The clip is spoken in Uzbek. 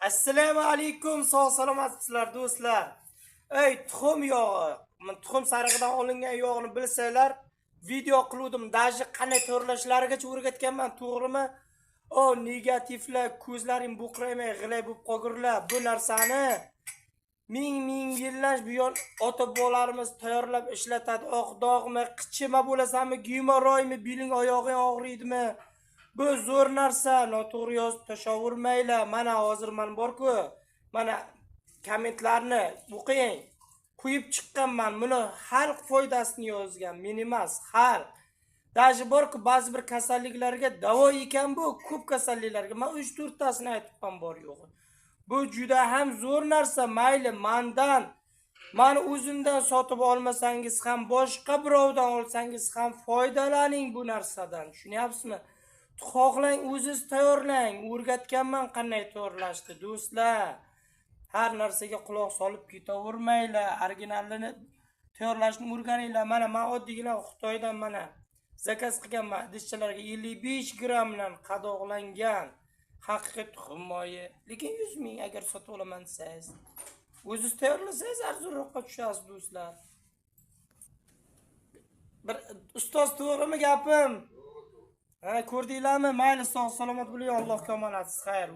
Assalomu alaykum, sog' salomatsizlar do'stlar. Ey, tuxum yog'i. Men tuxum sarig'idan olingan yog'ni bilsanglar, video qiluvdim. Daji qanday tayyorlashlarigacha o'rgatganman, to'g'rimi? O, negativlar, ko'zlaring buqraymay, g'ilay bo'lib qolgurlar. Bu narsani ming yillar buyon ota-bobolarimiz tayyorlab ishlatadi. Oq dog'mi, qichima bo'lasanmi, gumoroymi, beling oyog'ing og'riydimi? Bu zo'r narsa, noto'g'ri yozib tashavermaylar. Mana hozir men bor-ku, mana kommentlarni o'qing. Qo'yib chiqqanman. Buni xalq foydasini yozgan, men emas, xalq. Daji bor-ku, ba'zi bir kasalliklarga davo ekan bu, ko'p kasalliklarga. Men 3-4 tasini aytibman bor yo'g'i. Bu juda ham zo'r narsa, mayli mendan, meni o'zimdan sotib olmasangiz ham, boshqa birovdan olsangiz ham foydalaning bu narsadan. Tushunyapsizmi? Xohlang o'zingiz tayyorlang. O'rgatganman qanday tayyorlashni, do'stlar. Har narsaga quloq solib ketavermanglar. Originalini tayyorlashni o'rganinglar. Mana men oddiygina Xitoydan mana zakaz qilganman. Idishchalarga 55 grammdan qadoqlangan haqiqiy tuxum moyi. Lekin 100 ming agar sotib olaman desangiz, o'zingiz tayyorlasangiz arzonroqqa tushasiz, do'stlar. Bir ustoz, to'g'rimi gapim? Ha, ko'rdinglarmi? Mayli, sog' salomat bo'ling. Allohga omonat. Xayr.